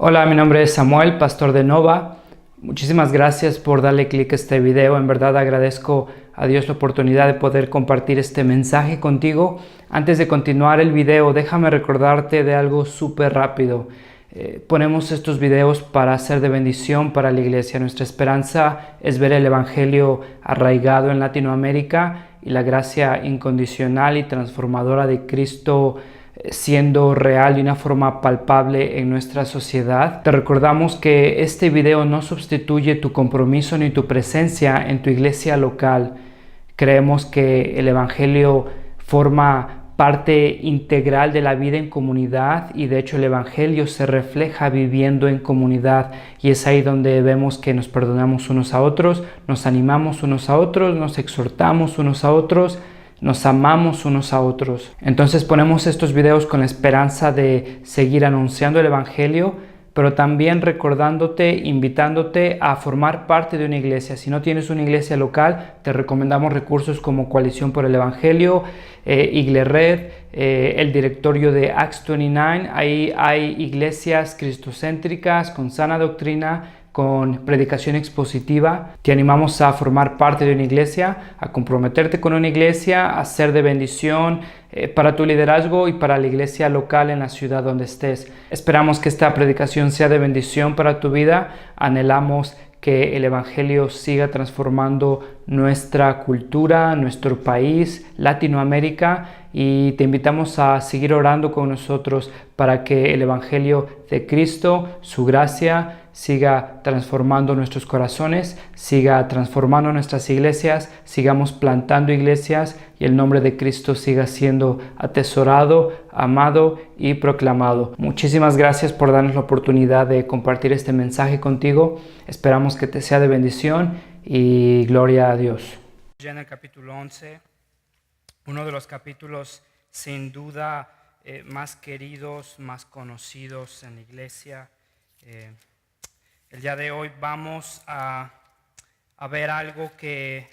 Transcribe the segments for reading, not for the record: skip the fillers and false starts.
Hola, mi nombre es Samuel, pastor de Nova. Muchísimas gracias por darle clic a este video. En verdad agradezco a Dios la oportunidad de poder compartir este mensaje contigo. Antes de continuar el video, déjame recordarte de algo súper rápido. Ponemos estos videos para ser de bendición para la iglesia. Nuestra esperanza es ver el evangelio arraigado en Latinoamérica y la gracia incondicional y transformadora de Cristo siendo real de una forma palpable en nuestra sociedad. Te recordamos que este video no sustituye tu compromiso ni tu presencia en tu iglesia local. Creemos que el evangelio forma parte integral de la vida en comunidad y de hecho el evangelio se refleja viviendo en comunidad, y es ahí donde vemos que nos perdonamos unos a otros, nos animamos unos a otros, nos exhortamos unos a otros, nos amamos unos a otros. Entonces ponemos estos videos con la esperanza de seguir anunciando el evangelio, pero también recordándote, invitándote a formar parte de una iglesia. Si no tienes una iglesia local, te recomendamos recursos como Coalición por el Evangelio, Iglered, el directorio de Acts 29. Ahí hay iglesias cristocéntricas con sana doctrina, con predicación expositiva. Te animamos a formar parte de una iglesia, a comprometerte con una iglesia, a ser de bendición para tu liderazgo y para la iglesia local en la ciudad donde estés. Esperamos que esta predicación sea de bendición para tu vida. Anhelamos que el evangelio siga transformando nuestra cultura, nuestro país, Latinoamérica, y te invitamos a seguir orando con nosotros para que el evangelio de Cristo, su gracia, siga transformando nuestros corazones, siga transformando nuestras iglesias, sigamos plantando iglesias y el nombre de Cristo siga siendo atesorado, amado y proclamado. Muchísimas gracias por darnos la oportunidad de compartir este mensaje contigo. Esperamos que te sea de bendición y gloria a Dios. Ya en el capítulo 11, uno de los capítulos sin duda más queridos, más conocidos en la iglesia. El día de hoy vamos a ver algo que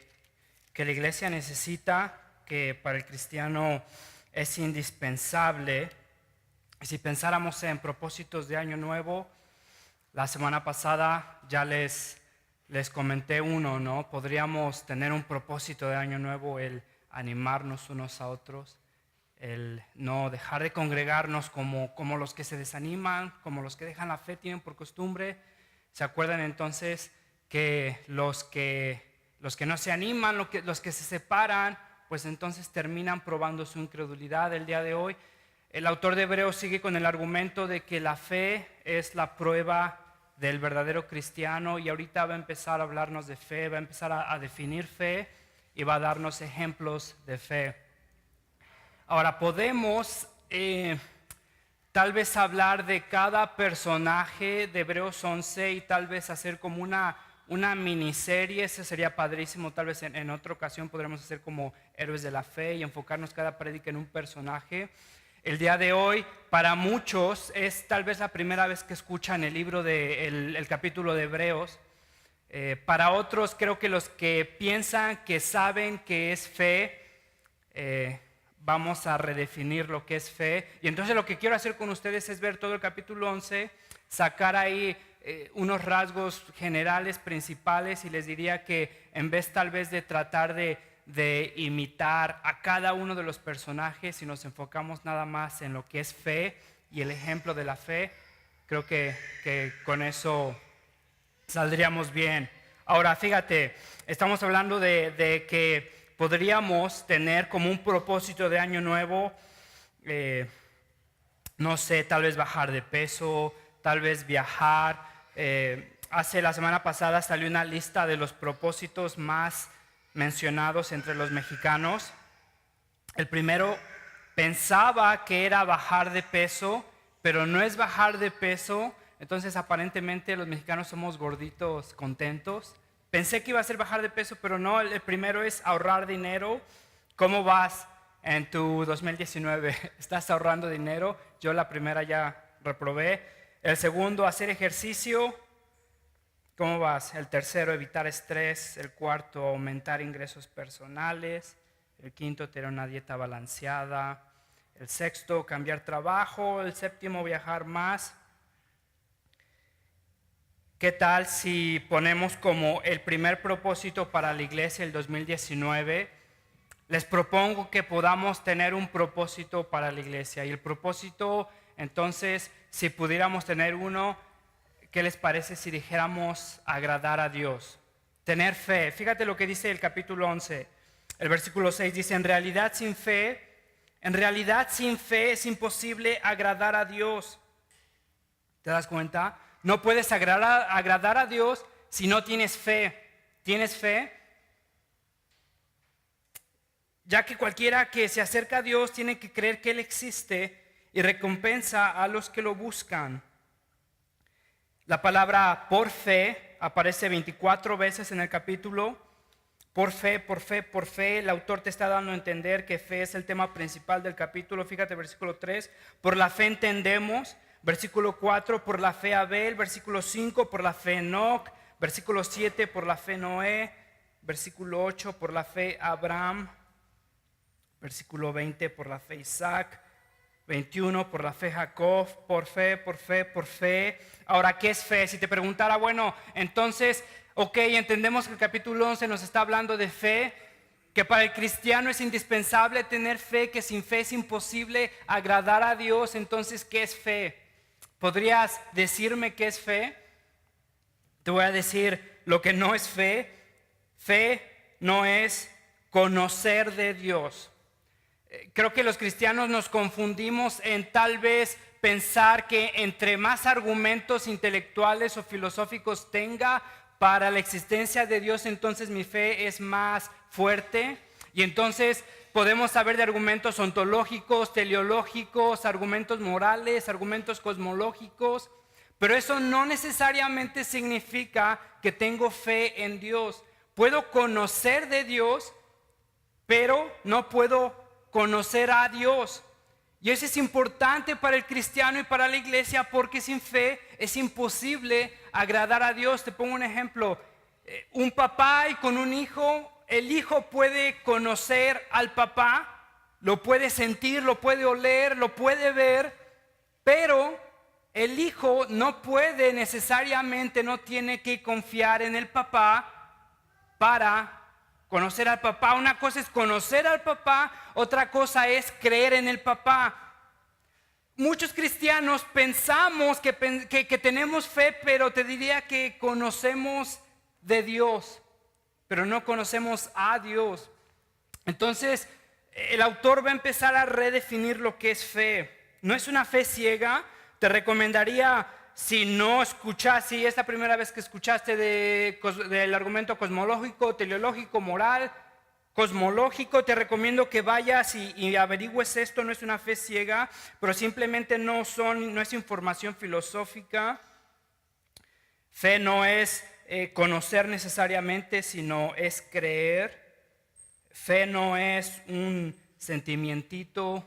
la iglesia necesita, que para el cristiano es indispensable. Si pensáramos en propósitos de año nuevo, la semana pasada ya les comenté uno, ¿no? Podríamos tener un propósito de año nuevo, el animarnos unos a otros, el no dejar de congregarnos como los que se desaniman, como los que dejan la fe, tienen por costumbre. ¿Se acuerdan entonces que los que no se animan, los que se separan, pues entonces terminan probando su incredulidad? El día de hoy el autor de Hebreos sigue con el argumento de que la fe es la prueba del verdadero cristiano, y ahorita va a empezar a hablarnos de fe, va a empezar a definir fe y va a darnos ejemplos de fe. Ahora podemos tal vez hablar de cada personaje de Hebreos 11 y tal vez hacer como una miniserie. Ese sería padrísimo. Tal vez en otra ocasión podremos hacer como héroes de la fe y enfocarnos cada prédica en un personaje. El día de hoy, para muchos, es tal vez la primera vez que escuchan el libro el capítulo de Hebreos. Para otros, creo que los que piensan que saben que es fe, vamos a redefinir lo que es fe. Y entonces lo que quiero hacer con ustedes es ver todo el capítulo 11, sacar ahí unos rasgos generales, principales, y les diría que en vez tal vez de tratar de imitar a cada uno de los personajes, si nos enfocamos nada más en lo que es fe y el ejemplo de la fe, creo que con eso saldríamos bien. Ahora fíjate, estamos hablando de que podríamos tener como un propósito de año nuevo, no sé, tal vez bajar de peso, tal vez viajar. La semana pasada salió una lista de los propósitos más mencionados entre los mexicanos. El primero pensaba que era bajar de peso, pero no es bajar de peso. Entonces aparentemente los mexicanos somos gorditos contentos. Pensé que iba a ser bajar de peso, pero no. El primero es ahorrar dinero. ¿Cómo vas en tu 2019? ¿Estás ahorrando dinero? Yo la primera ya reprobé. El segundo, hacer ejercicio. ¿Cómo vas? El tercero, evitar estrés. El cuarto, aumentar ingresos personales. El quinto, tener una dieta balanceada. El sexto, cambiar trabajo. El séptimo, viajar más. ¿Qué tal si ponemos como el primer propósito para la iglesia el 2019? Les propongo que podamos tener un propósito para la iglesia. Y el propósito, entonces, si pudiéramos tener uno, ¿qué les parece si dijéramos agradar a Dios? Tener fe. Fíjate lo que dice el capítulo 11. El versículo 6 dice, en realidad sin fe es imposible agradar a Dios. ¿Te das cuenta? No puedes agradar a Dios si no tienes fe. ¿Tienes fe? Ya que cualquiera que se acerca a Dios tiene que creer que Él existe y recompensa a los que lo buscan. La palabra por fe aparece 24 veces en el capítulo. Por fe, por fe, por fe. El autor te está dando a entender que fe es el tema principal del capítulo. Fíjate, versículo 3. Por la fe entendemos. Versículo 4, por la fe Abel. Versículo 5, por la fe Enoc. Versículo 7, por la fe Noé. Versículo 8, por la fe Abraham. Versículo 20, por la fe Isaac. 21, por la fe Jacob. Por fe, por fe, por fe. Ahora, ¿qué es fe? Si te preguntara, bueno, entonces, ok, entendemos que el capítulo 11 nos está hablando de fe, que para el cristiano es indispensable tener fe, que sin fe es imposible agradar a Dios. Entonces, ¿qué es fe? ¿Podrías decirme qué es fe? Te voy a decir lo que no es fe. Fe no es conocer de Dios. Creo que los cristianos nos confundimos en tal vez pensar que entre más argumentos intelectuales o filosóficos tenga para la existencia de Dios, entonces mi fe es más fuerte. Y entonces podemos saber de argumentos ontológicos, teleológicos, argumentos morales, argumentos cosmológicos, pero eso no necesariamente significa que tengo fe en Dios. Puedo conocer de Dios, pero no puedo conocer a Dios. Y eso es importante para el cristiano y para la iglesia, porque sin fe es imposible agradar a Dios. Te pongo un ejemplo. Un papá y con un hijo, el hijo puede conocer al papá, lo puede sentir, lo puede oler, lo puede ver, pero el hijo no puede necesariamente, no tiene que confiar en el papá para conocer al papá. Una cosa es conocer al papá, otra cosa es creer en el papá. Muchos cristianos pensamos que tenemos fe, pero te diría que conocemos de Dios, pero no conocemos a Dios. Entonces, el autor va a empezar a redefinir lo que es fe. No es una fe ciega. Te recomendaría, si es la primera vez que escuchaste del argumento cosmológico, teleológico, moral, cosmológico, te recomiendo que vayas y averigües esto. No es una fe ciega, pero simplemente no es información filosófica. Fe no es conocer necesariamente, sino es creer. Fe no es un sentimiento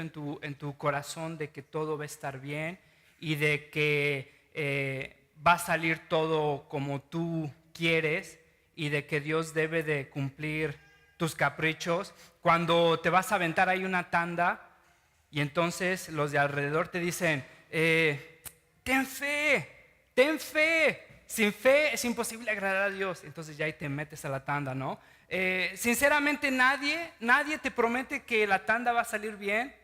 en tu corazón de que todo va a estar bien y de que va a salir todo como tú quieres y de que Dios debe de cumplir tus caprichos. Cuando te vas a aventar ahí una tanda y entonces los de alrededor te dicen, ten fe. Sin fe es imposible agradar a Dios. Entonces ya ahí te metes a la tanda, ¿no? Sinceramente nadie te promete que la tanda va a salir bien.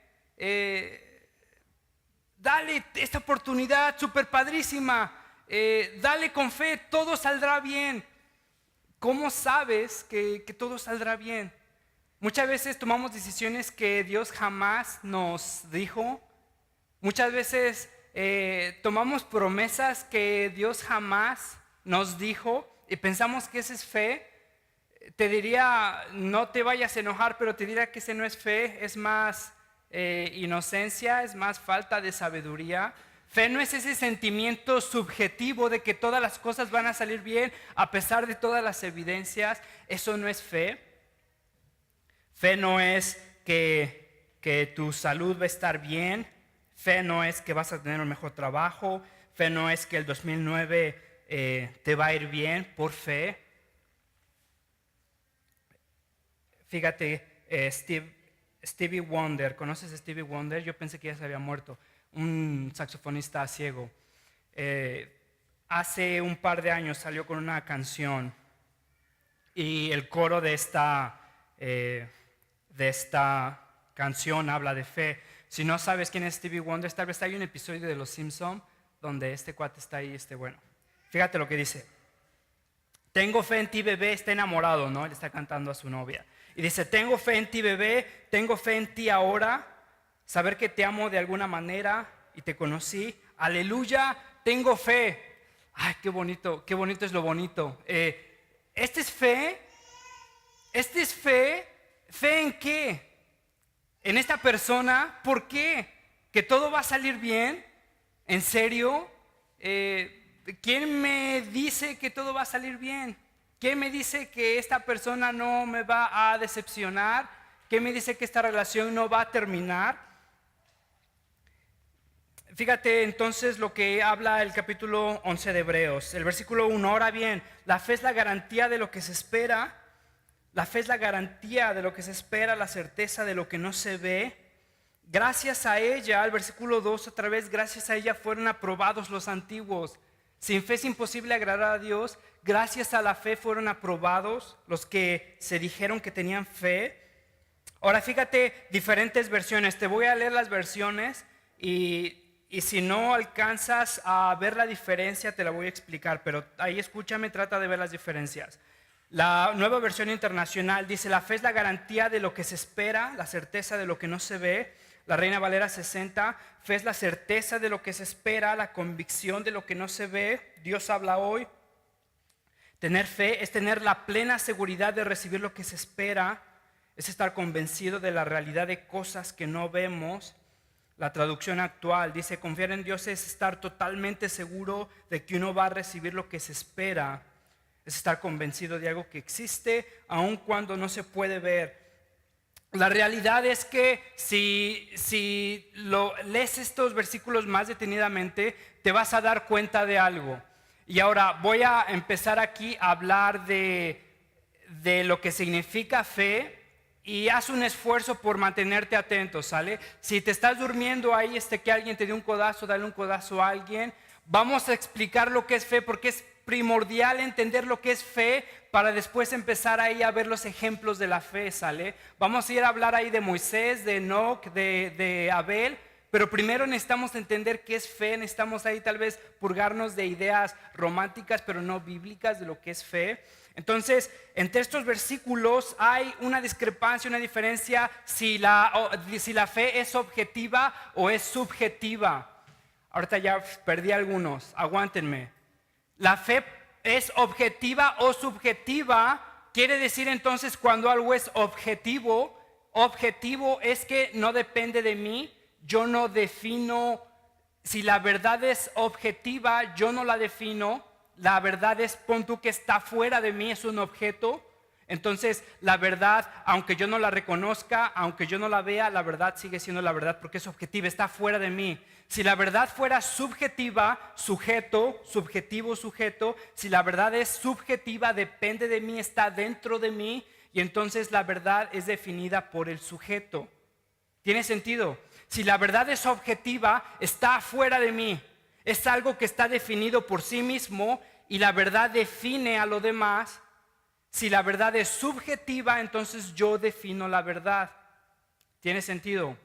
Dale esta oportunidad súper padrísima. Dale con fe, todo saldrá bien. ¿Cómo sabes que todo saldrá bien? Muchas veces tomamos decisiones que Dios jamás nos dijo. Muchas veces tomamos promesas que Dios jamás nos dijo y pensamos que esa es fe. Te diría, no te vayas a enojar, pero te diría que ese no es fe, es más inocencia, es más falta de sabiduría. Fe no es ese sentimiento subjetivo de que todas las cosas van a salir bien a pesar de todas las evidencias. Eso no es fe. Fe no es que tu salud va a estar bien. Fe no es que vas a tener un mejor trabajo. Fe no es que el 2009 te va a ir bien por fe. Fíjate, Stevie Wonder, ¿conoces a Stevie Wonder? Yo pensé que ya se había muerto, un saxofonista ciego. hace un par de años salió con una canción y el coro de esta canción habla de fe. Si no sabes quién es Stevie Wonder, tal vez hay un episodio de Los Simpson donde este cuate está ahí, bueno. Fíjate lo que dice. Tengo fe en ti, bebé, está enamorado, ¿no? Él está cantando a su novia. Y dice, tengo fe en ti, bebé, tengo fe en ti ahora, saber que te amo de alguna manera y te conocí. Aleluya, tengo fe. Ay, qué bonito es lo bonito. Este es fe. ¿Fe en qué? En esta persona. ¿Por qué? ¿Que todo va a salir bien? ¿En serio? ¿Quién me dice que todo va a salir bien? ¿Quién me dice que esta persona no me va a decepcionar? ¿Quién me dice que esta relación no va a terminar? Fíjate entonces lo que habla el capítulo 11 de Hebreos, el versículo 1. Ahora bien, la fe es la garantía de lo que se espera. La fe es la garantía de lo que se espera, la certeza de lo que no se ve. Gracias a ella, el versículo 2 otra vez, gracias a ella fueron aprobados los antiguos. Sin fe es imposible agradar a Dios. Gracias a la fe fueron aprobados los que se dijeron que tenían fe. Ahora fíjate, diferentes versiones. Te voy a leer las versiones y si no alcanzas a ver la diferencia, te la voy a explicar. Pero ahí escúchame, trata de ver las diferencias. La Nueva Versión Internacional dice, la fe es la garantía de lo que se espera, la certeza de lo que no se ve. La Reina Valera 60, fe es la certeza de lo que se espera, la convicción de lo que no se ve. Dios habla hoy. Tener fe es tener la plena seguridad de recibir lo que se espera, es estar convencido de la realidad de cosas que no vemos. La traducción actual dice, confiar en Dios es estar totalmente seguro de que uno va a recibir lo que se espera. Es estar convencido de algo que existe, aun cuando no se puede ver. La realidad es que si lees estos versículos más detenidamente, te vas a dar cuenta de algo. Y ahora voy a empezar aquí a hablar de lo que significa fe. Y haz un esfuerzo por mantenerte atento, ¿sale? Si te estás durmiendo ahí, que alguien te dé un codazo, dale un codazo a alguien. Vamos a explicar lo que es fe, porque es primordial entender lo que es fe para después empezar ahí a ver los ejemplos de la fe, ¿sale? Vamos a ir a hablar ahí de Moisés, de Enoc, de Abel, pero primero necesitamos entender qué es fe. Necesitamos ahí tal vez purgarnos de ideas románticas, pero no bíblicas de lo que es fe. Entonces, entre estos versículos hay una discrepancia, una diferencia si la fe es objetiva o es subjetiva. Ahorita ya perdí algunos, aguántenme. La fe es objetiva o subjetiva. Quiere decir entonces cuando algo es objetivo es que no depende de mí. Yo no defino, si la verdad es objetiva, yo no la defino. La verdad es, pon tú que está fuera de mí, es un objeto. Entonces la verdad, aunque yo no la reconozca, aunque yo no la vea, la verdad sigue siendo la verdad porque es objetiva, está fuera de mí. Si la verdad fuera subjetiva, sujeto, subjetivo, sujeto. Si la verdad es subjetiva, depende de mí, está dentro de mí, y entonces la verdad es definida por el sujeto. ¿Tiene sentido? Si la verdad es objetiva, está fuera de mí. Es algo que está definido por sí mismo y la verdad define a lo demás. Si la verdad es subjetiva, entonces yo defino la verdad. ¿Tiene sentido?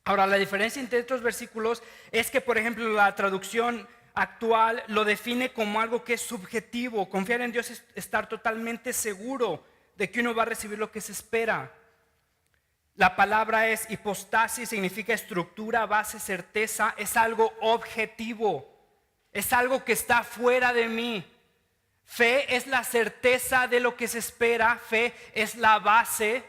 Ahora, la diferencia entre estos versículos es que, por ejemplo, la traducción actual lo define como algo que es subjetivo. Confiar en Dios es estar totalmente seguro de que uno va a recibir lo que se espera. La palabra es hipostasis, significa estructura, base, certeza. Es algo objetivo, es algo que está fuera de mí. Fe es la certeza de lo que se espera. Fe es la base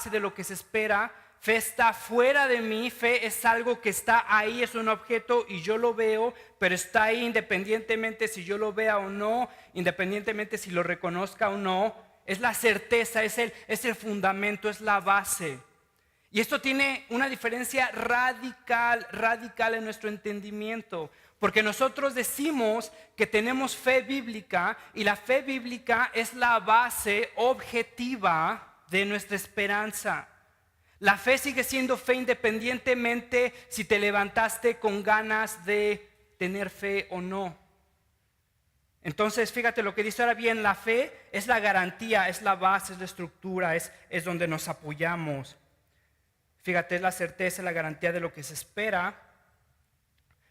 de lo que se espera. Fe está fuera de mí. Fe es algo que está ahí, es un objeto y yo lo veo, pero está ahí independientemente si yo lo vea o no, independientemente si lo reconozca o no. Es la certeza, es el fundamento, es la base. Y esto tiene una diferencia radical en nuestro entendimiento. Porque nosotros decimos que tenemos fe bíblica y la fe bíblica es la base objetiva de nuestra esperanza. La fe sigue siendo fe independientemente si te levantaste con ganas de tener fe o no. Entonces, fíjate lo que dice ahora bien, la fe es la garantía, es la base, es la estructura, es donde nos apoyamos. Fíjate, es la certeza, la garantía de lo que se espera,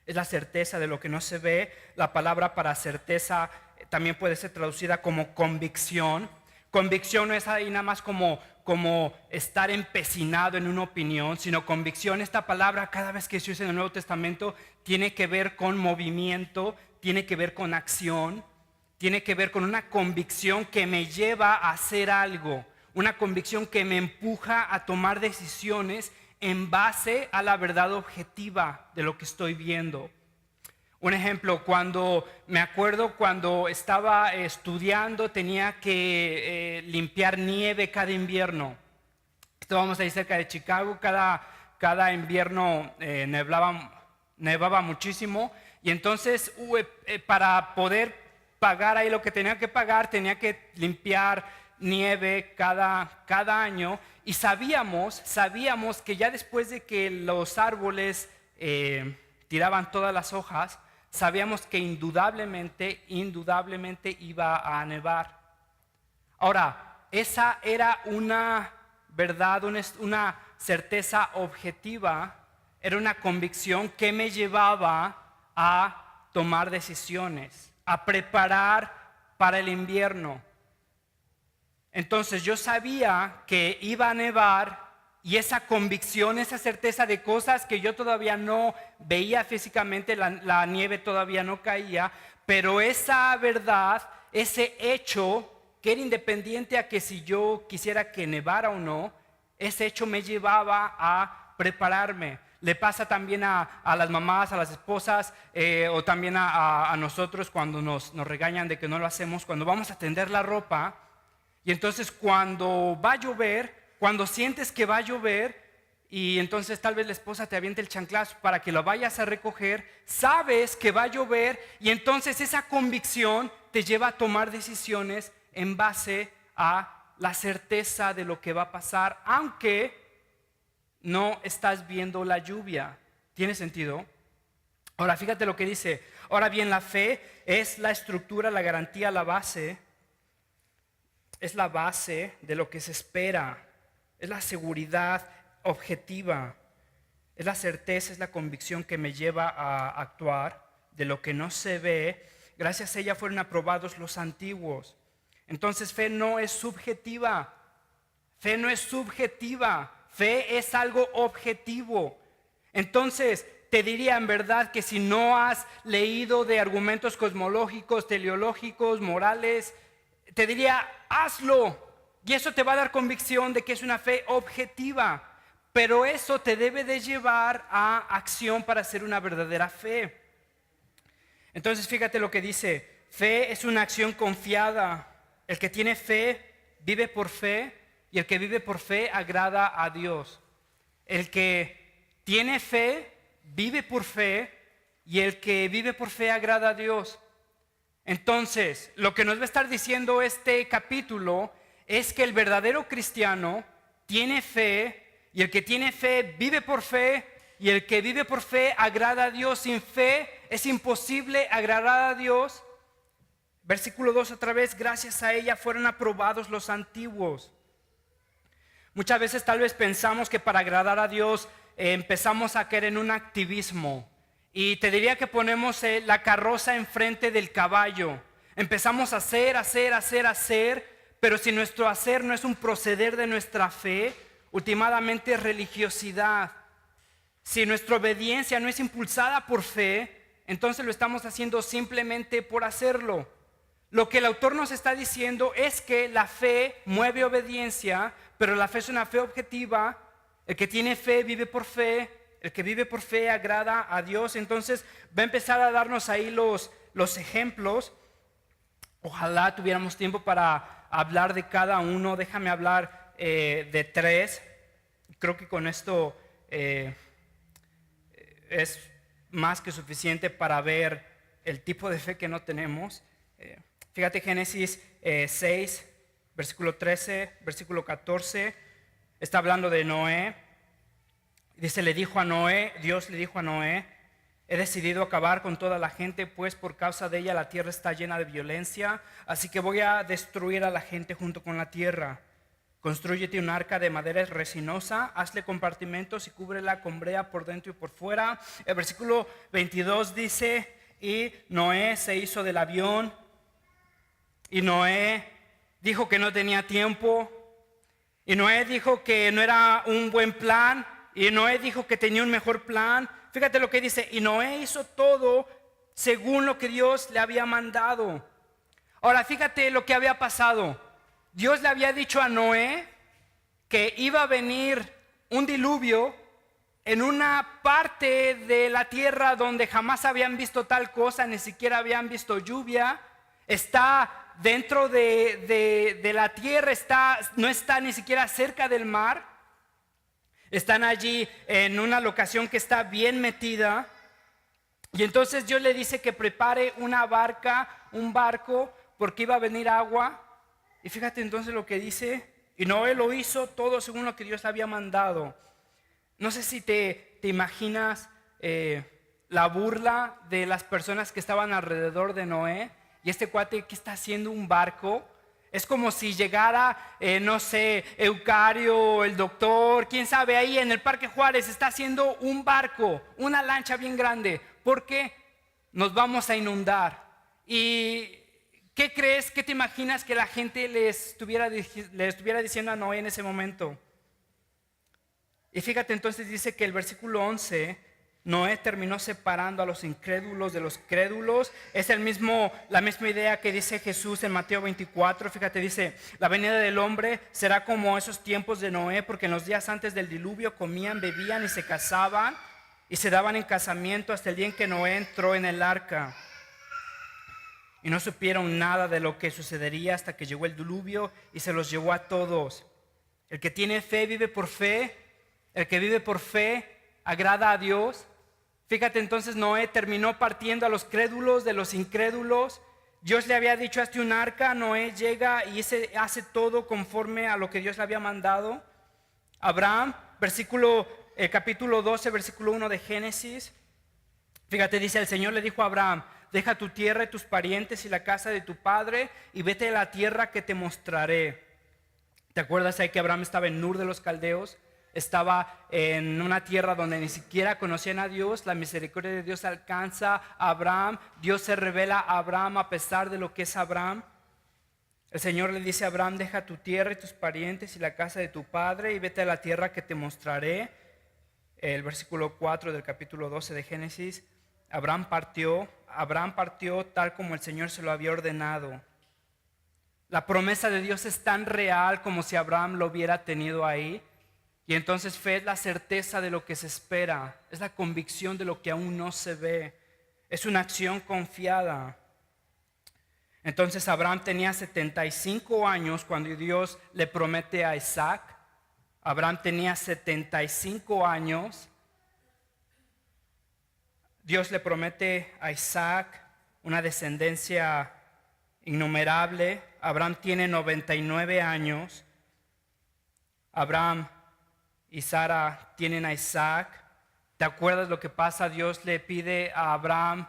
es la certeza de lo que no se ve. La palabra para certeza también puede ser traducida como convicción. Convicción no es ahí nada más como estar empecinado en una opinión, sino convicción, esta palabra cada vez que se usa en el Nuevo Testamento tiene que ver con movimiento, tiene que ver con acción, tiene que ver con una convicción que me lleva a hacer algo, una convicción que me empuja a tomar decisiones en base a la verdad objetiva de lo que estoy viendo. Un ejemplo, me acuerdo cuando estaba estudiando, tenía que limpiar nieve cada invierno. Estábamos ahí cerca de Chicago, cada invierno nevaba muchísimo. Y entonces para poder pagar ahí lo que tenía que pagar, tenía que limpiar nieve cada año. Y sabíamos que ya después de que los árboles tiraban todas las hojas, sabíamos que indudablemente iba a nevar. Ahora, esa era una verdad, una certeza objetiva, era una convicción que me llevaba a tomar decisiones, a preparar para el invierno. Entonces yo sabía que iba a nevar. Y esa convicción, esa certeza de cosas que yo todavía no veía físicamente, la nieve todavía no caía, pero esa verdad, ese hecho, que era independiente a que si yo quisiera que nevara o no, ese hecho me llevaba a prepararme. Le pasa también a las mamás, a las esposas, o también a nosotros cuando nos regañan de que no lo hacemos, cuando vamos a tender la ropa, y entonces cuando va a llover, cuando sientes que va a llover y entonces tal vez la esposa te avienta el chanclazo para que lo vayas a recoger, sabes que va a llover y entonces esa convicción te lleva a tomar decisiones en base a la certeza de lo que va a pasar, aunque no estás viendo la lluvia. ¿Tiene sentido? Ahora fíjate lo que dice. Ahora bien, la fe es la estructura, la garantía, la base. Es la base de lo que se espera. Es la seguridad objetiva, es la certeza, es la convicción que me lleva a actuar de lo que no se ve. Gracias a ella fueron aprobados los antiguos. Entonces fe no es subjetiva, fe no es subjetiva, fe es algo objetivo. Entonces te diría en verdad que si no has leído de argumentos cosmológicos, teleológicos, morales, te diría hazlo. Y eso te va a dar convicción de que es una fe objetiva, pero eso te debe de llevar a acción para ser una verdadera fe. Entonces fíjate lo que dice, fe es una acción confiada. El que tiene fe vive por fe y el que vive por fe agrada a Dios. El que tiene fe vive por fe y el que vive por fe agrada a Dios. Entonces, lo que nos va a estar diciendo este capítulo es que el verdadero cristiano tiene fe y el que tiene fe vive por fe y el que vive por fe agrada a Dios. Sin fe es imposible agradar a Dios. Versículo 2 otra vez, gracias a ella fueron aprobados los antiguos. Muchas veces tal vez pensamos que para agradar a Dios empezamos a caer en un activismo. Y te diría que ponemos la carroza enfrente del caballo. Empezamos a hacer, pero si nuestro hacer no es un proceder de nuestra fe, últimamente es religiosidad. Si nuestra obediencia no es impulsada por fe, entonces lo estamos haciendo simplemente por hacerlo. Lo que el autor nos está diciendo es que la fe mueve obediencia, pero la fe es una fe objetiva. El que tiene fe vive por fe, el que vive por fe agrada a Dios. Entonces va a empezar a darnos ahí los ejemplos. Ojalá tuviéramos tiempo para hablar de cada uno. Déjame hablar de 3. Creo que con esto es más que suficiente para ver el tipo de fe que no tenemos. Fíjate Génesis 6, versículo 13, versículo 14. Está hablando de Noé. Dice, Dios le dijo a Noé, He decidido acabar con toda la gente, pues por causa de ella la tierra está llena de violencia, así que voy a destruir a la gente junto con la tierra. Constrúyete un arca de madera resinosa, hazle compartimentos y cúbrela con brea por dentro y por fuera. El versículo 22 dice, y Noé se hizo del avión, y Noé dijo que no tenía tiempo, y Noé dijo que no era un buen plan, y Noé dijo que tenía un mejor plan. Fíjate lo que dice, y Noé hizo todo según lo que Dios le había mandado. Ahora fíjate lo que había pasado. Dios le había dicho a Noé que iba a venir un diluvio en una parte de la tierra donde jamás habían visto tal cosa, ni siquiera habían visto lluvia. Está dentro de la tierra, no está ni siquiera cerca del mar. Están allí en una locación que está bien metida. Y entonces Dios le dice que prepare una barca, un barco, porque iba a venir agua. Y fíjate entonces lo que dice, y Noé lo hizo todo según lo que Dios le había mandado. No sé si te imaginas la burla de las personas que estaban alrededor de Noé. Y este cuate que está haciendo un barco, es como si llegara, no sé, Eucario, el doctor, quién sabe, ahí en el Parque Juárez está haciendo un barco, una lancha bien grande, porque nos vamos a inundar. Y ¿qué crees? ¿Qué te imaginas que la gente le estuviera diciendo a Noé en ese momento? Y fíjate entonces dice que el versículo 11, Noé terminó separando a los incrédulos de los crédulos. Es la misma idea que dice Jesús en Mateo 24. Fíjate, dice, la venida del hombre será como esos tiempos de Noé, porque en los días antes del diluvio comían, bebían y se casaban y se daban en casamiento hasta el día en que Noé entró en el arca. Y no supieron nada de lo que sucedería hasta que llegó el diluvio y se los llevó a todos. El que tiene fe vive por fe. El que vive por fe agrada a Dios. Fíjate entonces, Noé terminó partiendo a los crédulos de los incrédulos. Dios le había dicho, hazte un arca. Noé llega y hace todo conforme a lo que Dios le había mandado. Abraham, capítulo 12, versículo 1 de Génesis. Fíjate, dice, el Señor le dijo a Abraham, deja tu tierra y tus parientes y la casa de tu padre y vete a la tierra que te mostraré. ¿Te acuerdas ahí que Abraham estaba en Ur de los Caldeos? Estaba en una tierra donde ni siquiera conocían a Dios. La misericordia de Dios alcanza a Abraham. Dios se revela a Abraham a pesar de lo que es Abraham. El Señor le dice a Abraham, deja tu tierra y tus parientes y la casa de tu padre y vete a la tierra que te mostraré. El versículo 4 del capítulo 12 de Génesis. Abraham partió tal como el Señor se lo había ordenado. La promesa de Dios es tan real como si Abraham lo hubiera tenido ahí. Y entonces fe es la certeza de lo que se espera, es la convicción de lo que aún no se ve, es una acción confiada. Entonces Abraham tenía 75 años cuando Dios le promete a Isaac. Abraham tenía 75 años. Dios le promete a Isaac una descendencia innumerable. Abraham tiene 99 años. Abraham y Sara tienen a Isaac. ¿Te acuerdas lo que pasa? Dios le pide a Abraham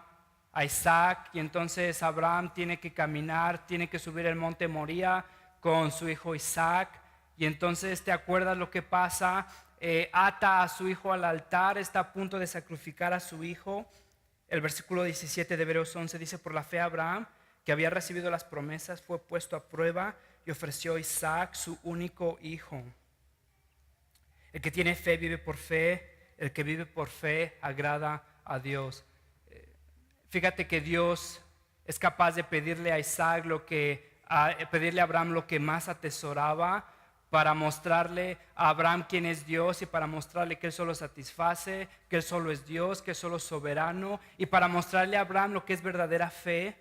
a Isaac y entonces Abraham tiene que caminar, tiene que subir el monte Moría con su hijo Isaac. Y entonces, ¿te acuerdas lo que pasa? Ata a su hijo al altar, está a punto de sacrificar a su hijo. El versículo 17 de Hebreos 11 dice, por la fe Abraham, que había recibido las promesas, fue puesto a prueba y ofreció a Isaac, su único hijo. El que tiene fe vive por fe, el que vive por fe agrada a Dios. Fíjate que Dios es capaz de pedirle a Isaac pedirle a Abraham lo que más atesoraba, para mostrarle a Abraham quién es Dios y para mostrarle que Él solo satisface, que Él solo es Dios, que Él solo es soberano, y para mostrarle a Abraham lo que es verdadera fe.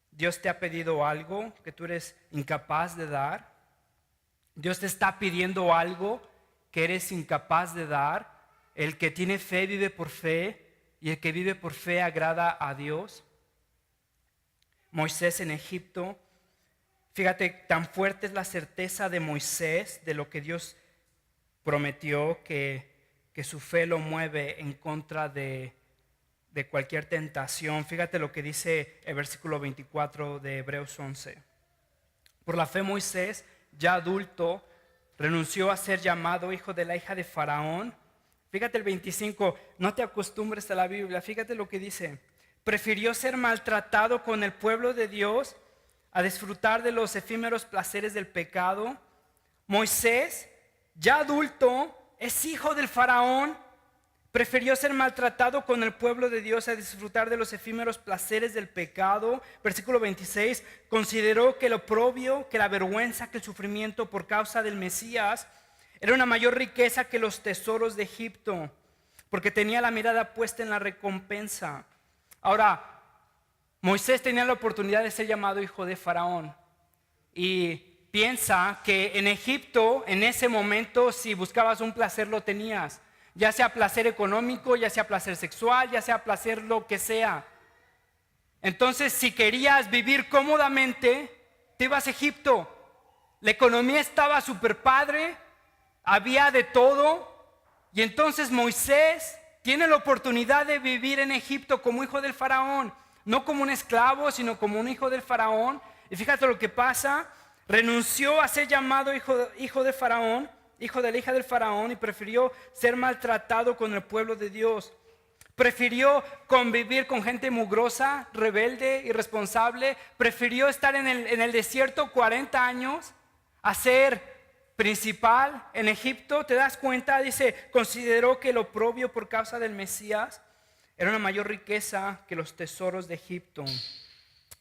Dios te ha pedido algo que tú eres incapaz de dar. Dios te está pidiendo algo que eres incapaz de dar. El que tiene fe vive por fe, y el que vive por fe agrada a Dios. Moisés en Egipto. Fíjate, tan fuerte es la certeza de Moisés de lo que Dios prometió, que su fe lo mueve en contra de de cualquier tentación. Fíjate lo que dice el versículo 24 de Hebreos 11. Por la fe Moisés, ya adulto, renunció a ser llamado hijo de la hija de Faraón. Fíjate el 25, no te acostumbres a la Biblia, fíjate lo que dice. Prefirió ser maltratado con el pueblo de Dios a disfrutar de los efímeros placeres del pecado. Moisés, ya adulto, es hijo del Faraón. Prefirió ser maltratado con el pueblo de Dios a disfrutar de los efímeros placeres del pecado. Versículo 26, consideró que el oprobio, que la vergüenza, que el sufrimiento por causa del Mesías era una mayor riqueza que los tesoros de Egipto, porque tenía la mirada puesta en la recompensa. Ahora, Moisés tenía la oportunidad de ser llamado hijo de Faraón y piensa que en Egipto, en ese momento, si buscabas un placer lo tenías. Ya sea placer económico, ya sea placer sexual, ya sea placer lo que sea. Entonces, si querías vivir cómodamente, te ibas a Egipto. La economía estaba súper padre, había de todo. Y entonces Moisés tiene la oportunidad de vivir en Egipto como hijo del Faraón. No como un esclavo, sino como un hijo del Faraón. Y fíjate lo que pasa. Renunció a ser llamado hijo de Faraón, hijo de la hija del Faraón, y prefirió ser maltratado con el pueblo de Dios. Prefirió convivir con gente mugrosa, rebelde, irresponsable. Prefirió estar en el desierto 40 años a ser principal en Egipto. ¿Te das cuenta? Dice, consideró que el oprobio por causa del Mesías era una mayor riqueza que los tesoros de Egipto.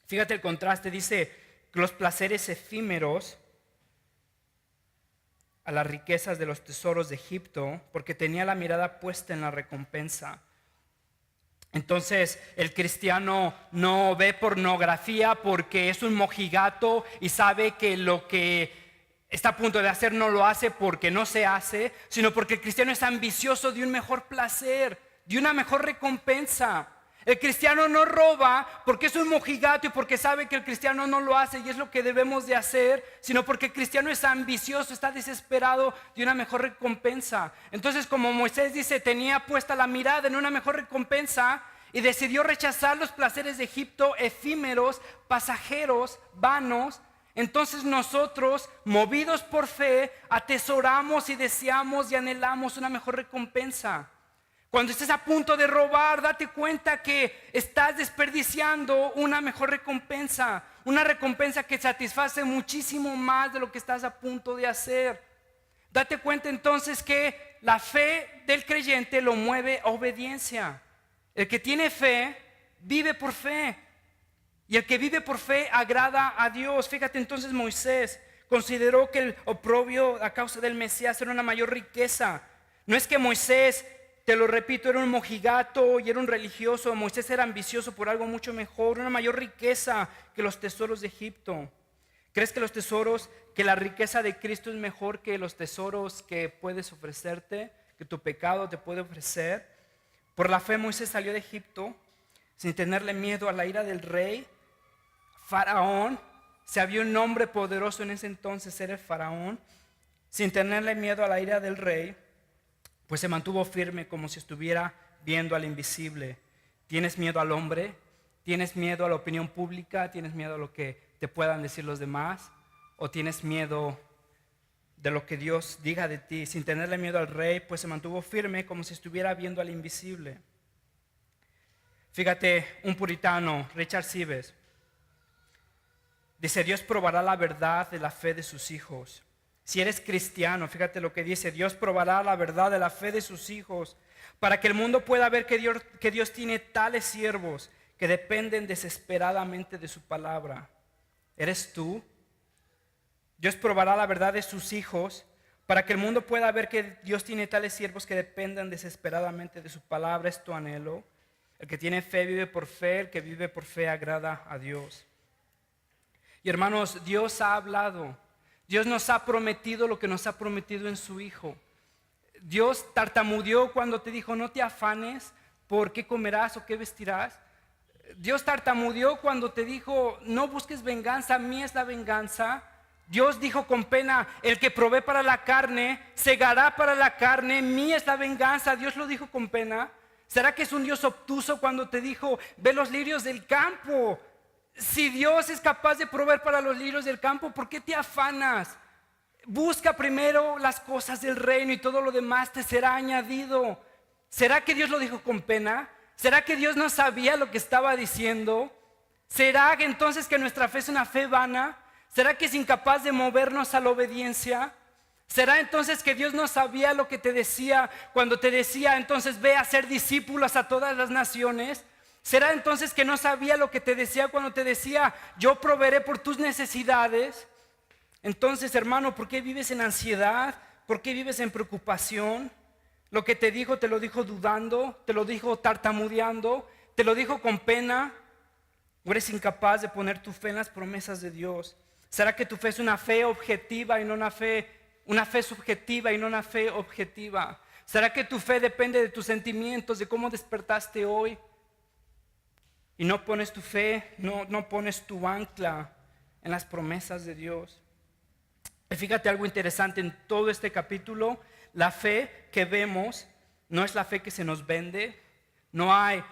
Fíjate el contraste, dice que los placeres efímeros a las riquezas de los tesoros de Egipto, porque tenía la mirada puesta en la recompensa. Entonces el cristiano no ve pornografía porque es un mojigato y sabe que lo que está a punto de hacer no lo hace porque no se hace, sino porque el cristiano es ambicioso de un mejor placer, de una mejor recompensa. El cristiano no roba porque es un mojigato y porque sabe que el cristiano no lo hace y es lo que debemos de hacer, sino porque el cristiano es ambicioso, está desesperado de una mejor recompensa. Entonces, como Moisés dice, tenía puesta la mirada en una mejor recompensa y decidió rechazar los placeres de Egipto, efímeros, pasajeros, vanos. Entonces nosotros, movidos por fe, atesoramos y deseamos y anhelamos una mejor recompensa. Cuando estés a punto de robar, date cuenta que estás desperdiciando una mejor recompensa, una recompensa que satisface muchísimo más de lo que estás a punto de hacer. Date cuenta entonces que la fe del creyente lo mueve a obediencia. El que tiene fe, vive por fe. Y el que vive por fe agrada a Dios. Fíjate entonces, Moisés consideró que el oprobio a causa del Mesías era una mayor riqueza. No es que Moisés, te lo repito, era un mojigato y era un religioso. Moisés era ambicioso por algo mucho mejor, una mayor riqueza que los tesoros de Egipto. ¿Crees que la riqueza de Cristo es mejor que los tesoros que puedes ofrecerte, que tu pecado te puede ofrecer? Por la fe Moisés salió de Egipto sin tenerle miedo a la ira del rey Faraón. Si había un hombre poderoso en ese entonces era el Faraón. Sin tenerle miedo a la ira del rey, pues se mantuvo firme como si estuviera viendo al invisible. ¿Tienes miedo al hombre? ¿Tienes miedo a la opinión pública? ¿Tienes miedo a lo que te puedan decir los demás? ¿O tienes miedo de lo que Dios diga de ti? Sin tenerle miedo al rey, pues se mantuvo firme como si estuviera viendo al invisible. Fíjate, un puritano, Richard Sibbes, dice, Dios probará la verdad de la fe de sus hijos. Si eres cristiano, fíjate lo que dice, Dios probará la verdad de la fe de sus hijos para que el mundo pueda ver que Dios tiene tales siervos que dependen desesperadamente de su palabra. ¿Eres tú? Dios probará la verdad de sus hijos para que el mundo pueda ver que Dios tiene tales siervos que dependen desesperadamente de su palabra. Es tu anhelo. El que tiene fe vive por fe, el que vive por fe agrada a Dios. Y hermanos, Dios ha hablado. Dios nos ha prometido lo que nos ha prometido en su Hijo. Dios tartamudeó cuando te dijo, no te afanes por qué comerás o qué vestirás. Dios tartamudeó cuando te dijo, no busques venganza, mía es la venganza. Dios dijo con pena, el que provee para la carne, segará para la carne, mía es la venganza. Dios lo dijo con pena. ¿Será que es un Dios obtuso cuando te dijo, ve los lirios del campo? Si Dios es capaz de proveer para los lirios del campo, ¿por qué te afanas? Busca primero las cosas del reino y todo lo demás te será añadido. ¿Será que Dios lo dijo con pena? ¿Será que Dios no sabía lo que estaba diciendo? ¿Será que entonces que nuestra fe es una fe vana? ¿Será que es incapaz de movernos a la obediencia? ¿Será entonces que Dios no sabía lo que te decía cuando te decía entonces ve a ser discípulos a todas las naciones? ¿Será entonces que no sabía lo que te decía cuando te decía yo proveeré por tus necesidades? Entonces, hermano, ¿por qué vives en ansiedad? ¿Por qué vives en preocupación? Lo que te lo dijo dudando, te lo dijo tartamudeando, te lo dijo con pena. ¿O eres incapaz de poner tu fe en las promesas de Dios? ¿Será que tu fe es una fe objetiva y no una fe subjetiva y no una fe objetiva? ¿Será que tu fe depende de tus sentimientos, de cómo despertaste hoy? Y no pones tu fe, no pones tu ancla en las promesas de Dios. Y fíjate algo interesante en todo este capítulo. La fe que vemos no es la fe que se nos vende. No hay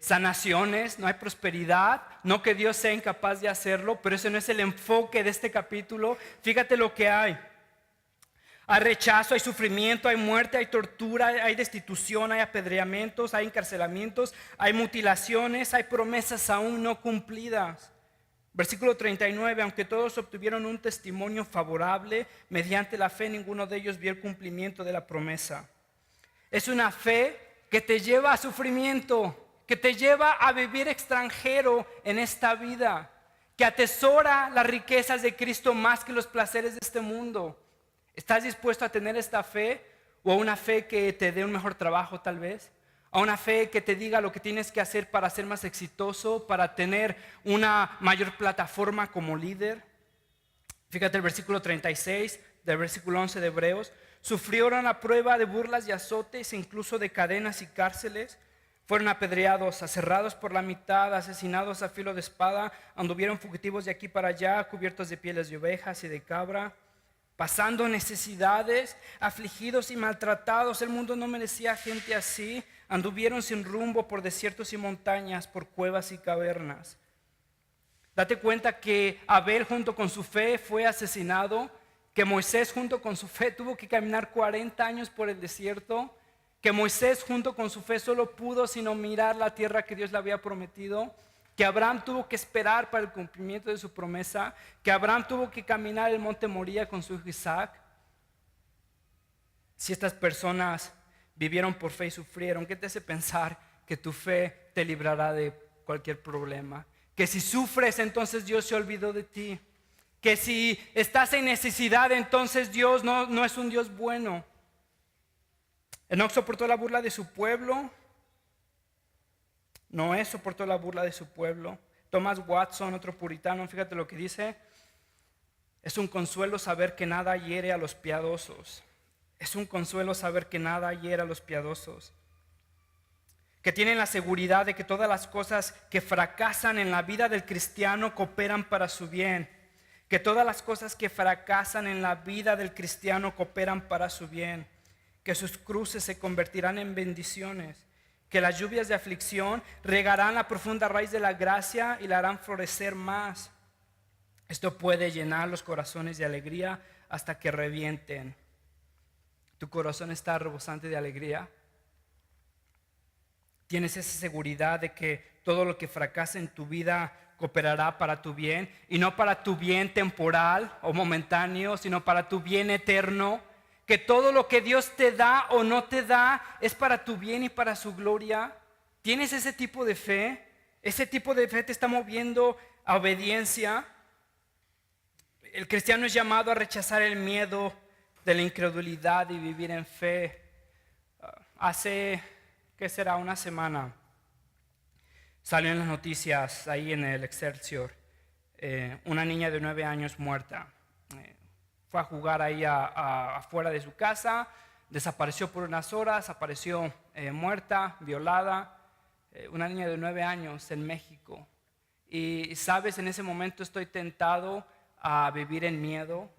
sanaciones, no hay prosperidad, no que Dios sea incapaz de hacerlo, pero ese no es el enfoque de este capítulo. Fíjate lo que hay. Hay rechazo, hay sufrimiento, hay muerte, hay tortura, hay destitución, hay apedreamientos, hay encarcelamientos, hay mutilaciones, hay promesas aún no cumplidas. Versículo 39, aunque todos obtuvieron un testimonio favorable, mediante la fe ninguno de ellos vio el cumplimiento de la promesa. Es una fe que te lleva a sufrimiento, que te lleva a vivir extranjero en esta vida, que atesora las riquezas de Cristo más que los placeres de este mundo. ¿Estás dispuesto a tener esta fe? ¿O a una fe que te dé un mejor trabajo tal vez? ¿A una fe que te diga lo que tienes que hacer para ser más exitoso, para tener una mayor plataforma como líder? Fíjate el versículo 36 del versículo 11 de Hebreos. Sufrieron la prueba de burlas y azotes, incluso de cadenas y cárceles. Fueron apedreados, aserrados por la mitad, asesinados a filo de espada. Anduvieron fugitivos de aquí para allá, cubiertos de pieles de ovejas y de cabra, pasando necesidades, afligidos y maltratados. El mundo no merecía gente así. Anduvieron sin rumbo por desiertos y montañas, por cuevas y cavernas. Date cuenta que Abel junto con su fe fue asesinado, que Moisés junto con su fe tuvo que caminar 40 años por el desierto, que Moisés junto con su fe solo pudo sino mirar la tierra que Dios le había prometido, que Abraham tuvo que esperar para el cumplimiento de su promesa, que Abraham tuvo que caminar el monte Moría con su hijo Isaac. Si estas personas vivieron por fe y sufrieron, ¿qué te hace pensar que tu fe te librará de cualquier problema? Que si sufres, entonces Dios se olvidó de ti. Que si estás en necesidad, entonces Dios no es un Dios bueno. Enoc soportó la burla de su pueblo. Noé soportó la burla de su pueblo. Thomas Watson, otro puritano, fíjate lo que dice. Es un consuelo saber que nada hiere a los piadosos. Es un consuelo saber que nada hiere a los piadosos. Que tienen la seguridad de que todas las cosas que fracasan en la vida del cristiano cooperan para su bien. Que todas las cosas que fracasan en la vida del cristiano cooperan para su bien. Que sus cruces se convertirán en bendiciones. Que las lluvias de aflicción regarán la profunda raíz de la gracia y la harán florecer más. Esto puede llenar los corazones de alegría hasta que revienten. ¿Tu corazón está rebosante de alegría? ¿Tienes esa seguridad de que todo lo que fracasa en tu vida cooperará para tu bien? Y no para tu bien temporal o momentáneo, sino para tu bien eterno. Que todo lo que Dios te da o no te da es para tu bien y para su gloria. ¿Tienes ese tipo de fe? ¿Ese tipo de fe te está moviendo a obediencia? El cristiano es llamado a rechazar el miedo de la incredulidad y vivir en fe. Hace, ¿qué será? Una semana salió en las noticias ahí en el Excelsior una niña de 9 años muerta. Fue a jugar ahí afuera de su casa, desapareció por unas horas, apareció muerta, violada, una niña de 9 años en México. Y sabes, en ese momento estoy tentado a vivir en miedo,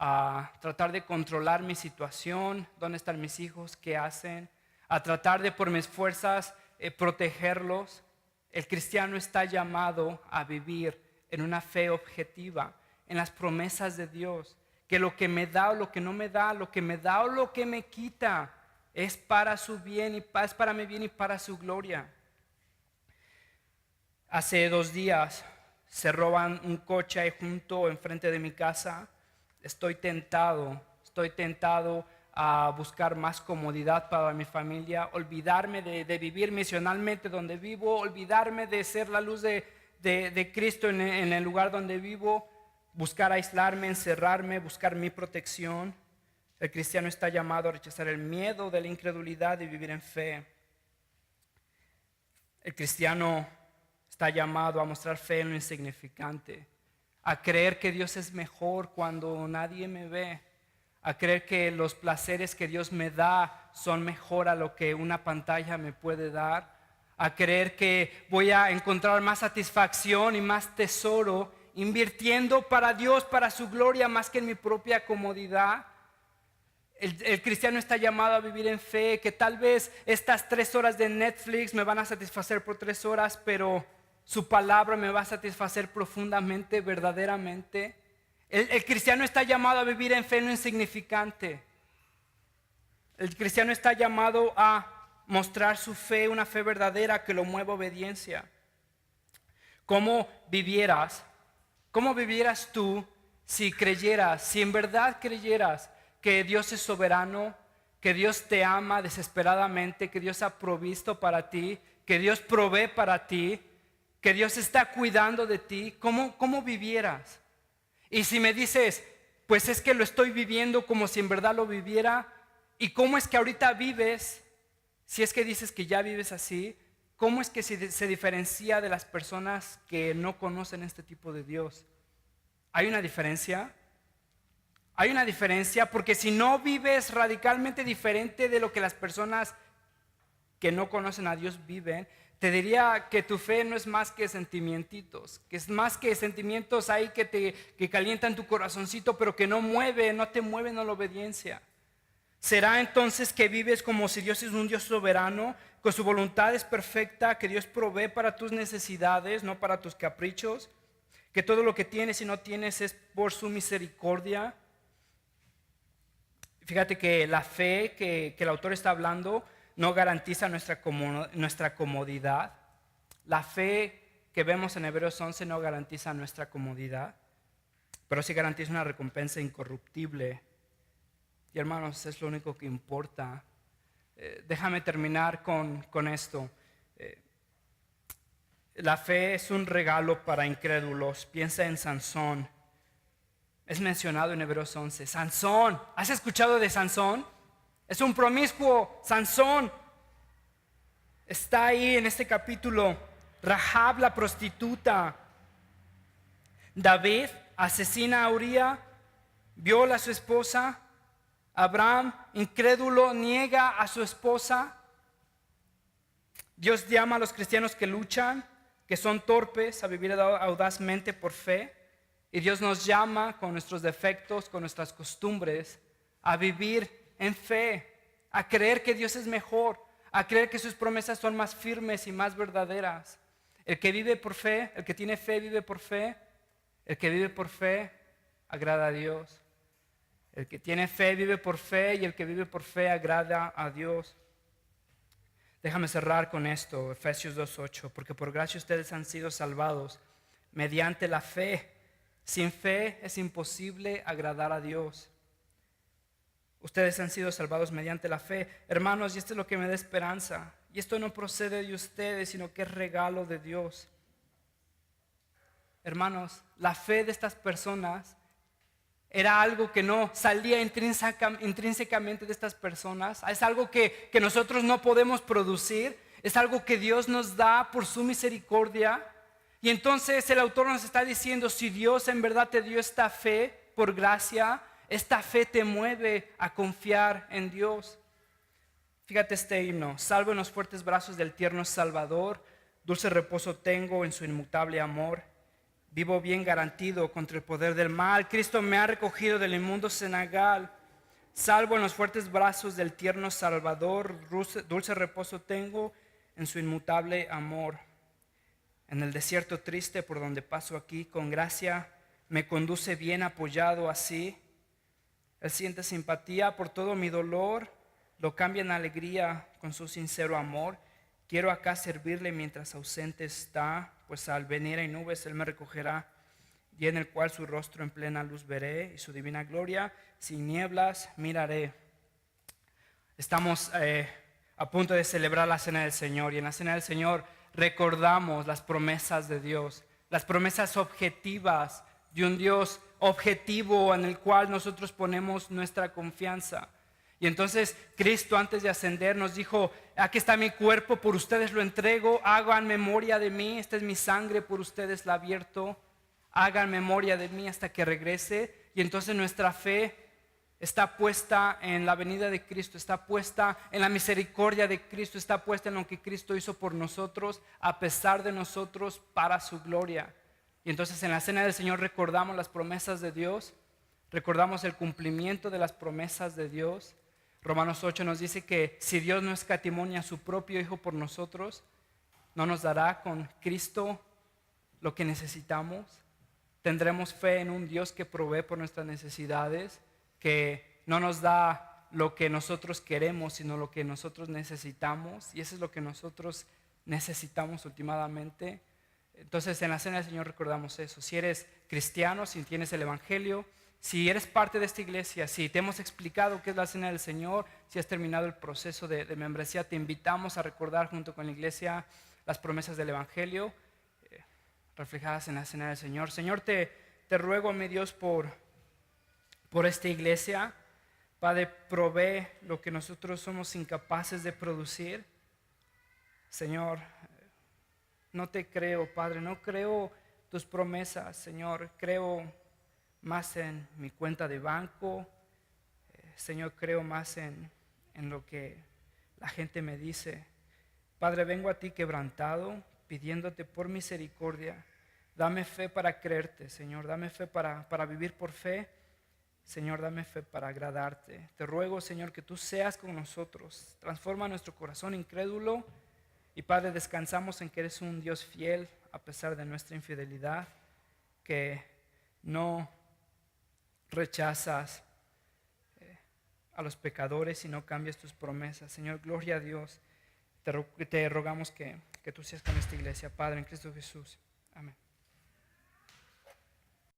a tratar de controlar mi situación, dónde están mis hijos, qué hacen, a tratar de por mis fuerzas protegerlos. El cristiano está llamado a vivir en una fe objetiva, en las promesas de Dios, que lo que me da o lo que no me da, lo que me da o lo que me quita, es para su bien y es para mi bien y para su gloria. Hace 2 días se roban un coche ahí junto enfrente de mi casa. Estoy tentado a buscar más comodidad para mi familia, olvidarme de vivir misionalmente donde vivo, olvidarme de ser la luz de Cristo en el lugar donde vivo, buscar aislarme, encerrarme, buscar mi protección. El cristiano está llamado a rechazar el miedo de la incredulidad y vivir en fe. El cristiano está llamado a mostrar fe en lo insignificante, a creer que Dios es mejor cuando nadie me ve, a creer que los placeres que Dios me da son mejor a lo que una pantalla me puede dar, a creer que voy a encontrar más satisfacción y más tesoro invirtiendo para Dios, para su gloria, más que en mi propia comodidad. El cristiano está llamado a vivir en fe, que tal vez estas 3 horas de Netflix me van a satisfacer por 3 horas, pero su palabra me va a satisfacer profundamente, verdaderamente. El cristiano está llamado a vivir en fe en lo insignificante. El cristiano está llamado a mostrar su fe, una fe verdadera que lo mueva a obediencia. ¿Cómo vivieras tú si creyeras, si en verdad creyeras que Dios es soberano, que Dios te ama desesperadamente, que Dios ha provisto para ti, que Dios provee para ti, que Dios está cuidando de ti? ¿Cómo vivieras? Y si me dices, pues es que lo estoy viviendo como si en verdad lo viviera, ¿y cómo es que ahorita vives? Si es que dices que ya vives así, ¿cómo es que se diferencia de las personas que no conocen este tipo de Dios? ¿Hay una diferencia? Hay una diferencia, porque si no vives radicalmente diferente de lo que las personas que no conocen a Dios viven, te diría que tu fe no es más que sentimientos, que es más que sentimientos ahí que calientan tu corazoncito, pero que no te mueven a la obediencia. ¿Será entonces que vives como si Dios es un Dios soberano, que su voluntad es perfecta, que Dios provee para tus necesidades, no para tus caprichos, que todo lo que tienes y no tienes es por su misericordia? Fíjate que la fe que el autor está hablando no garantiza nuestra comodidad. La fe que vemos en Hebreos 11 no garantiza nuestra comodidad, pero sí garantiza una recompensa incorruptible. Y hermanos, es lo único que importa. Déjame terminar con esto. La fe es un regalo para incrédulos. Piensa en Sansón. Es mencionado en Hebreos 11. Sansón, ¿has escuchado de Sansón? Es un promiscuo, Sansón. Está ahí en este capítulo. Rahab la prostituta. David asesina a Uría, viola a su esposa. Abraham, incrédulo, niega a su esposa. Dios llama a los cristianos que luchan, que son torpes, a vivir audazmente por fe. Y Dios nos llama con nuestros defectos, con nuestras costumbres, a vivir en fe, a creer que Dios es mejor, a creer que sus promesas son más firmes y más verdaderas. El que vive por fe, el que tiene fe vive por fe. El que vive por fe agrada a Dios. El que tiene fe vive por fe, y el que vive por fe agrada a Dios. Déjame cerrar con esto, Efesios 2:8, porque por gracia ustedes han sido salvados mediante la fe. Sin fe es imposible agradar a Dios. Ustedes han sido salvados mediante la fe. Hermanos, y esto es lo que me da esperanza. Y esto no procede de ustedes, sino que es regalo de Dios. Hermanos, la fe de estas personas era algo que no salía intrínsecamente de estas personas. Es algo que nosotros no podemos producir. Es algo que Dios nos da por su misericordia. Y entonces el autor nos está diciendo, si Dios en verdad te dio esta fe por gracia, esta fe te mueve a confiar en Dios. Fíjate este himno: salvo en los fuertes brazos del tierno Salvador, dulce reposo tengo en su inmutable amor. Vivo bien garantido contra el poder del mal. Cristo me ha recogido del inmundo cenagal. Salvo en los fuertes brazos del tierno Salvador, dulce reposo tengo en su inmutable amor. En el desierto triste por donde paso aquí, con gracia me conduce bien apoyado así. Él siente simpatía por todo mi dolor, lo cambia en alegría con su sincero amor. Quiero acá servirle mientras ausente está, pues al venir en nubes Él me recogerá, y en el cual su rostro en plena luz veré, y su divina gloria sin nieblas miraré. Estamos a punto de celebrar la Cena del Señor, y en la Cena del Señor recordamos las promesas de Dios, las promesas objetivas de un Dios objetivo en el cual nosotros ponemos nuestra confianza. Y entonces Cristo, antes de ascender, nos dijo: aquí está mi cuerpo, por ustedes lo entrego, hagan memoria de mí, esta es mi sangre, por ustedes la vierto, hagan memoria de mí hasta que regrese. Y entonces nuestra fe está puesta en la venida de Cristo, está puesta en la misericordia de Cristo, está puesta en lo que Cristo hizo por nosotros, a pesar de nosotros, para su gloria. Y entonces en la Cena del Señor recordamos las promesas de Dios, recordamos el cumplimiento de las promesas de Dios. Romanos 8 nos dice que si Dios no escatimó a su propio Hijo por nosotros, ¿no nos dará con Cristo lo que necesitamos? Tendremos fe en un Dios que provee por nuestras necesidades, que no nos da lo que nosotros queremos, sino lo que nosotros necesitamos. Y eso es lo que nosotros necesitamos últimamente. Entonces en la Cena del Señor recordamos eso. Si eres cristiano, si tienes el Evangelio, si eres parte de esta iglesia, si te hemos explicado qué es la Cena del Señor, si has terminado el proceso de membresía, te invitamos a recordar junto con la iglesia las promesas del Evangelio reflejadas en la Cena del Señor. Señor, te ruego, mi Dios, por esta iglesia. Padre, provee lo que nosotros somos incapaces de producir. Señor, no te creo, Padre, no creo tus promesas, Señor. Creo más en mi cuenta de banco. Señor, creo más en lo que la gente me dice. Padre, vengo a ti quebrantado, pidiéndote por misericordia. Dame fe para creerte, Señor. Dame fe para vivir por fe. Señor, dame fe para agradarte. Te ruego, Señor, que tú seas con nosotros. Transforma nuestro corazón incrédulo. Y Padre, descansamos en que eres un Dios fiel a pesar de nuestra infidelidad, que no rechazas a los pecadores y no cambias tus promesas. Señor, gloria a Dios. Te rogamos que tú seas con esta iglesia, Padre, en Cristo Jesús. Amén.